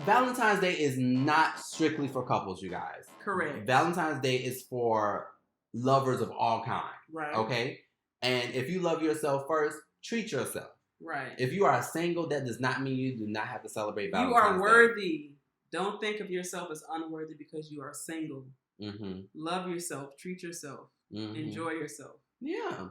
Valentine's Day is not strictly for couples, you guys. Correct. Valentine's Day is for lovers of all kinds. Right. Okay? And if you love yourself first, treat yourself. Right. If you are single, that does not mean you do not have to celebrate Valentine's Day. You are worthy. Don't think of yourself as unworthy because you are single. Mm-hmm. Love yourself. Treat yourself. Mm-hmm. Enjoy yourself. Yeah.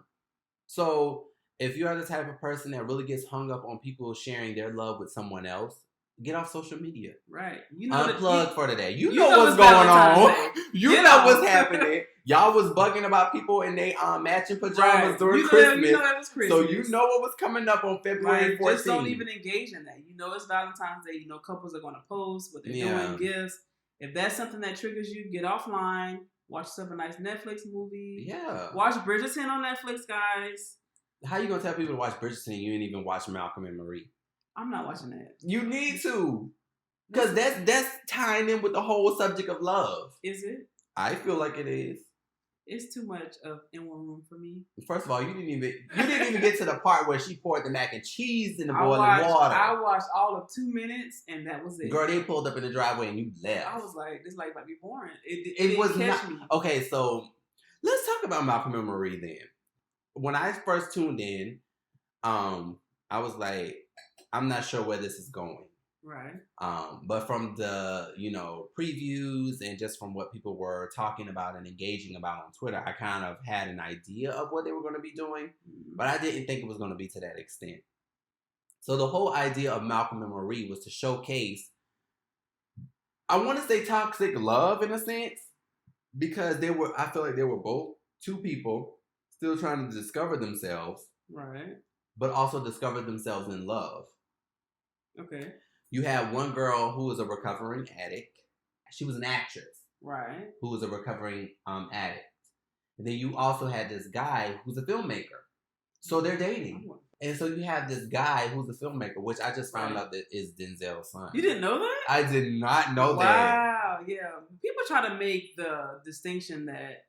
So if you are the type of person that really gets hung up on people sharing their love with someone else, get off social media. Right. Unplug for today. You know what's going on. You know what's happening. Y'all was bugging about people in their matching pajamas during Christmas. You know that was Christmas. So you know what was coming up on February 14th. Just don't even engage in that. You know it's Valentine's Day. You know couples are going to post what they're doing, gifts. If that's something that triggers you, get offline. Watch yourself a nice Netflix movie. Yeah. Watch Bridgerton on Netflix, guys. How you going to tell people to watch Bridgerton and you ain't even watch Malcolm and Marie? I'm not watching that. You need to. Because that's tying in with the whole subject of love. Is it? I feel like it is. It's too much of in one room for me. First of all, you didn't even get to the part where she poured the mac and cheese in the boiling water. I watched all of 2 minutes and that was it. Girl, they pulled up in the driveway and you left. I was like, this might be boring. It was not. Me. Okay, so let's talk about Malcolm and Marie then. When I first tuned in, I was like, I'm not sure where this is going. Right. But from the, previews and just from what people were talking about and engaging about on Twitter, I kind of had an idea of what they were going to be doing, but I didn't think it was going to be to that extent. So the whole idea of Malcolm and Marie was to showcase, I want to say toxic love in a sense, because I feel like they were both two people still trying to discover themselves. Right. But also discover themselves in love. Okay. You had one girl who was a recovering addict. She was an actress. Right. Who was a recovering addict. And then you also had this guy who's a filmmaker. So they're dating. And so you have this guy who's a filmmaker, which I just found out that is Denzel's son. You didn't know that? I did not know that. Wow, yeah. People try to make the distinction that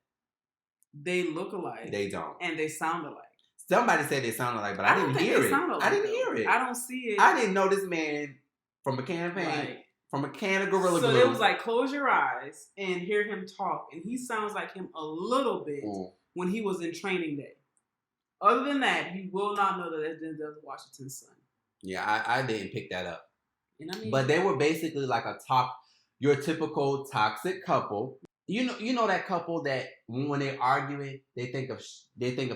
they look alike. They don't. And they sound alike. Somebody said they sound alike, but I didn't hear it. I didn't hear it. I don't see it. I didn't know this man from a can of paint, from a can of Gorilla Glue. So it was like, close your eyes and hear him talk. And he sounds like him a little bit when he was in Training Day. Other than that, you will not know that that's Denzel Washington's son. Yeah, I didn't pick that up. You know what I mean? But they were basically like your typical toxic couple. You know that couple that when they're arguing, they think of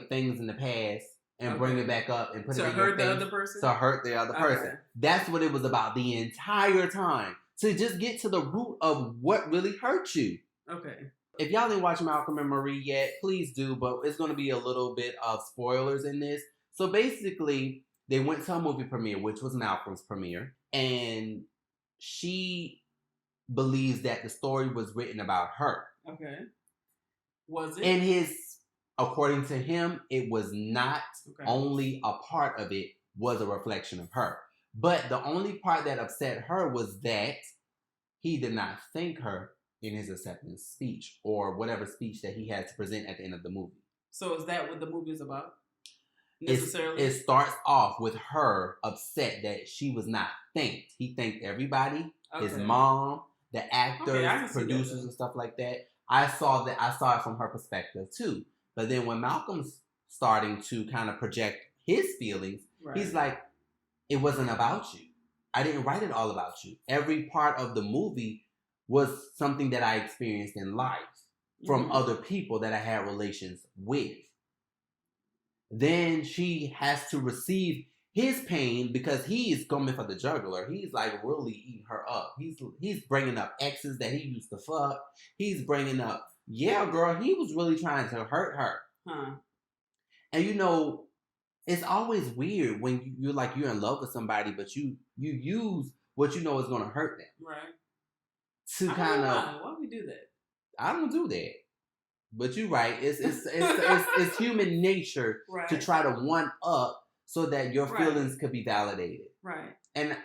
things in the past and bring it back up and put it in your face. To hurt the other person? To hurt the other person. That's what it was about the entire time. To just get to the root of what really hurt you. Okay. If y'all didn't watch Malcolm and Marie yet, please do, but it's going to be a little bit of spoilers in this. So basically, they went to a movie premiere, which was Malcolm's premiere, and she believes that the story was written about her. Okay. Was it? According to him, it was not. Only a part of it was a reflection of her. But the only part that upset her was that he did not thank her in his acceptance speech or whatever speech that he had to present at the end of the movie. So is that what the movie is about? Necessarily? It starts off with her upset that she was not thanked. He thanked everybody, his mom, the actors, producers, and stuff like that. I saw it from her perspective too. But then when Malcolm's starting to kind of project his feelings, he's like, it wasn't about you. I didn't write it all about you. Every part of the movie was something that I experienced in life from other people that I had relations with. Then she has to receive his pain because he is coming for the jugular. He's like really eating her up. He's bringing up exes that he used to fuck. He's bringing up, yeah, girl, he was really trying to hurt her. Huh. And it's always weird when you're in love with somebody, but you use what you know is going to hurt them. Right. To kind of. Why would we do that? I don't do that. But you're right. It's human nature to try to one up so that your feelings could be validated. Right. And,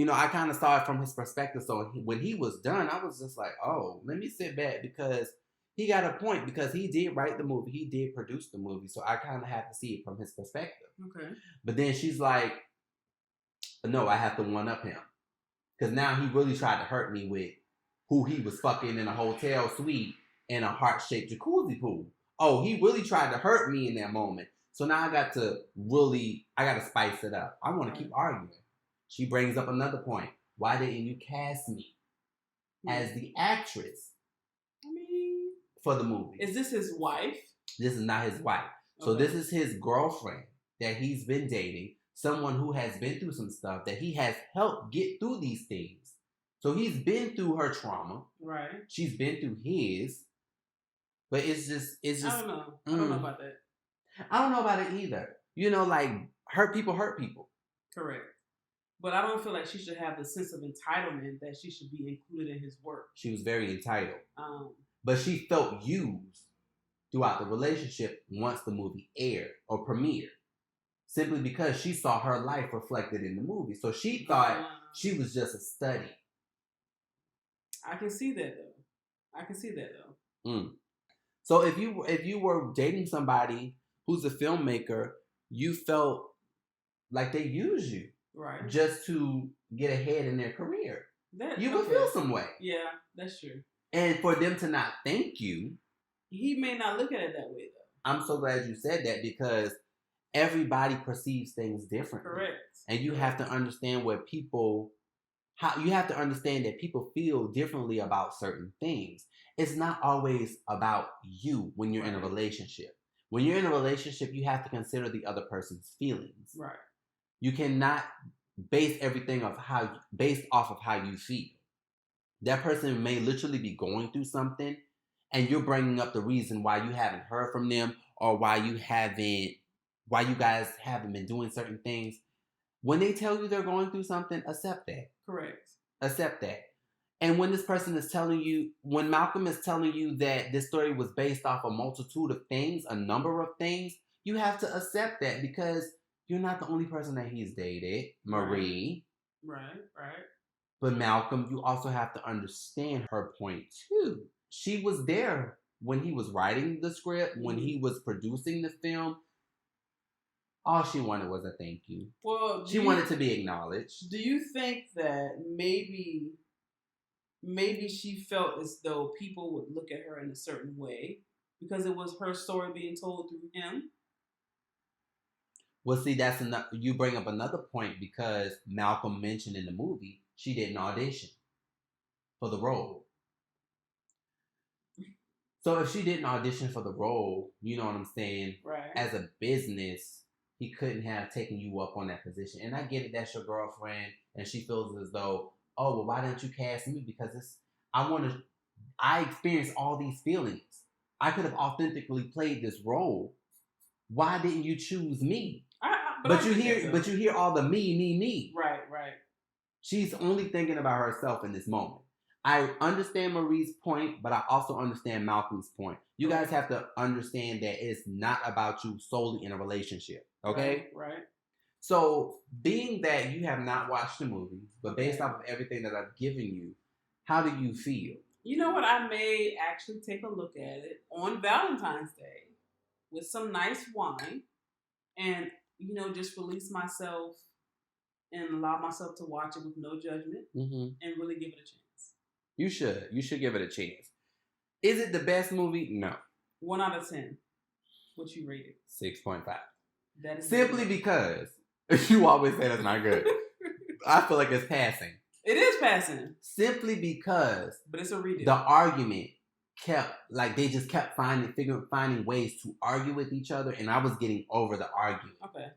I kind of saw it from his perspective. So when he was done, I was just like, oh, let me sit back because he got a point because he did write the movie. He did produce the movie. So I kind of have to see it from his perspective. Okay. But then she's like, no, I have to one up him. Because now he really tried to hurt me with who he was fucking in a hotel suite in a heart-shaped jacuzzi pool. Oh, he really tried to hurt me in that moment. So now I got to spice it up. I want to keep arguing. She brings up another point. Why didn't you cast me as the actress for the movie? Is this his wife? This is not his wife. So this is his girlfriend that he's been dating, someone who has been through some stuff that he has helped get through these things. So he's been through her trauma. Right. She's been through his. But it's just. I don't know. I don't know about that. I don't know about it either. You know, like, hurt people hurt people. Correct. But I don't feel like she should have the sense of entitlement that she should be included in his work. She was very entitled. But she felt used throughout the relationship once the movie aired or premiered. Simply because she saw her life reflected in the movie. So she thought she was just a study. I can see that though. So if you were dating somebody who's a filmmaker, you felt like they used you, right, just to get ahead in their career. You would feel some way. Yeah, that's true. And for them to not thank you, he may not look at it that way though. I'm so glad you said that because everybody perceives things differently. Correct. And you have to understand you have to understand that people feel differently about certain things. It's not always about you when you're in a relationship. When you're in a relationship, you have to consider the other person's feelings. Right. You cannot base everything based off of how you feel. That person may literally be going through something, and you're bringing up the reason why you haven't heard from them or why you guys haven't been doing certain things. When they tell you they're going through something, accept that. Correct. Accept that. And when this person is telling you, when Malcolm is telling you that this story was based off a multitude of things, a number of things, you have to accept that because you're not the only person that he's dated, Marie. Right. But Malcolm, you also have to understand her point too. She was there when he was writing the script, when he was producing the film. All she wanted was a thank you. Well, she wanted to be acknowledged. Do you think that maybe she felt as though people would look at her in a certain way because it was her story being told through him? Well, see, that's enough. You bring up another point because Malcolm mentioned in the movie she didn't audition for the role. So if she didn't audition for the role, you know what I'm saying? Right. As a business, he couldn't have taken you up on that position. And I get it, that's your girlfriend, and she feels as though, oh, well, why didn't you cast me? Because I experienced all these feelings. I could have authentically played this role. Why didn't you choose me? But you hear all the me. Right. She's only thinking about herself in this moment. I understand Marie's point, but I also understand Malcolm's point. You guys have to understand that it's not about you solely in a relationship. Okay? Right. So, being that you have not watched the movie, but based off of everything that I've given you, how do you feel? You know what? I may actually take a look at it on Valentine's Day with some nice wine and, just release myself and allow myself to watch it with no judgment and really give it a chance. You should. You should give it a chance. Is it the best movie? No. 1 out of 10. What you rate it? 6.5. That is simply because you always say that's not good. I feel like it's passing. It is passing. Simply because but it's a redo. The argument they just kept finding ways to argue with each other, and I was getting over the argument. Okay.